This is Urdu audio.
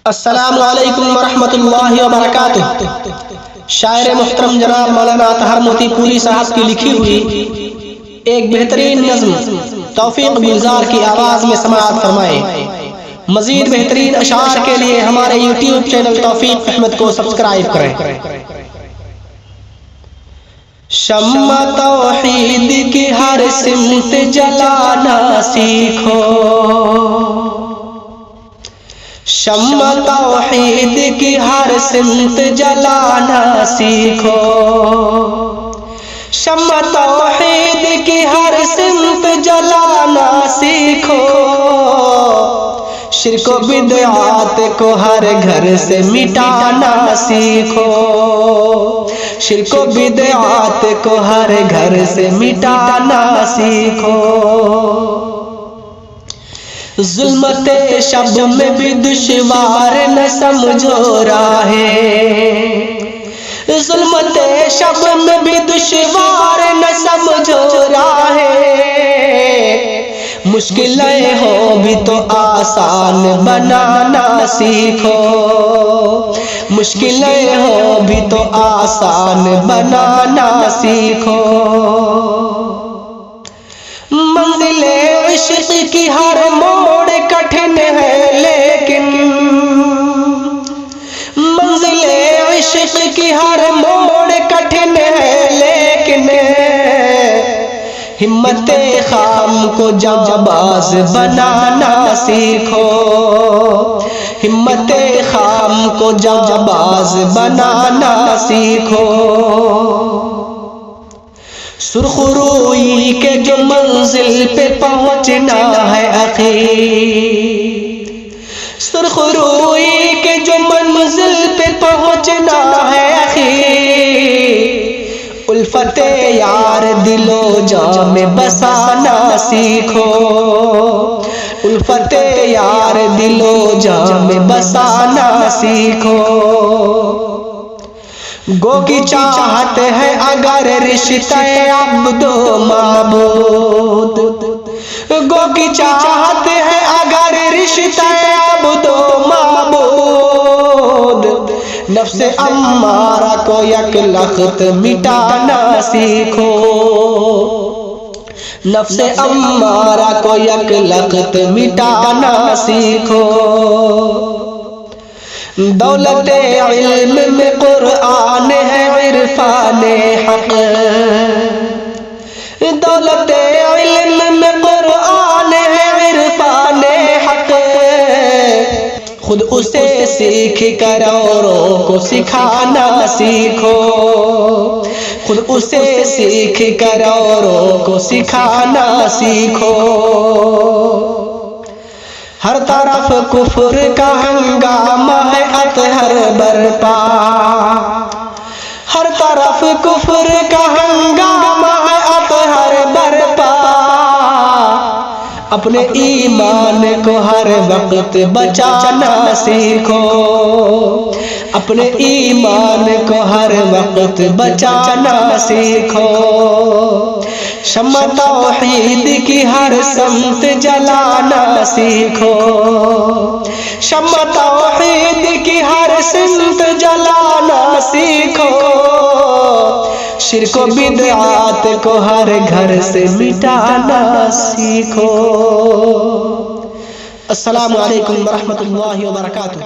السلام علیکم ورحمۃ اللہ وبرکاتہ۔ شاعر محترم جناب مولانا اطہر موتی پوری صاحب کی لکھی ہوئی ایک بہترین نظم توفیق گلزار کی آواز میں سماعت فرمائے۔ مزید بہترین اشعار کے لیے ہمارے یوٹیوب چینل توفیق احمد کو سبسکرائب کریں۔ شمع توحید کی ہر سمت جلانا سیکھو، شمع توحید کی ہر سمت جلانا سیکھو، شمع توحید کی ہر سمت جلانا سیکھو، شرک و بدعات کو ہر گھر سے مٹانا سیکھو، شرک و بدعات کو ہر گھر سے مٹانا سیکھو، ظلمت شب میں بھی دشوار نہ سمجھو راہیں، ظلمت شب میں بھی دشوار نہ سمجھو راہیں، مشکلیں ہو بھی تو آسان بنانا سیکھو، مشکلیں ہو بھی تو آسان بنانا سیکھو، منزل عشق کی ہر موڑ کٹھن ہے لیکن، منزل عشق کی ہر موڑ کٹھن ہے لیکن، ہمت خام کو جانباز بنانا سیکھو، ہمت خام کو جانباز بنانا سیکھو، سرخ روئی کے جو منزل پہ پہنچنا ہے اخیر، سرخ روئی کے جو منزل پہ پہنچنا ہے اخیر، الفت یار دل و جاں میں بسانا سیکھو، الفت یار دل و جاں میں بسانا سیکھو، گو کی چاہت ہے اگر رشتہ عبد و معبود، گو کی چاہت ہے اگر رشتہ عبد و معبود، نفس امارہ کو یک لخت مٹانا سیکھو، نفس امارہ کو یک لخت مٹانا سیکھو، دولت علم میں قرآن ہے عرفان حق، دولت علم میں قرآن ہے عرفان حق، خود اسے سیکھ کر اوروں کو سکھانا سیکھو، خود اسے سیکھ کر اوروں کو سکھانا سیکھو، ہر طرف کفر کا ہنگامہ ہے اطہر برپا، ہر طرف کفر کا ہنگامہ ہے اطہر برپا، اپنے ایمان کو ہر وقت بچانا سیکھو، اپنے ایمان کو ہر وقت بچانا سیکھو، شمع توحید کی ہر سمت جلانا سیکھو، شمع توحید کی ہر سمت جلانا سیکھو، شرک و بدعات کو ہر گھر سے مٹانا سیکھو۔ السلام علیکم ورحمۃ اللہ وبرکاتہ۔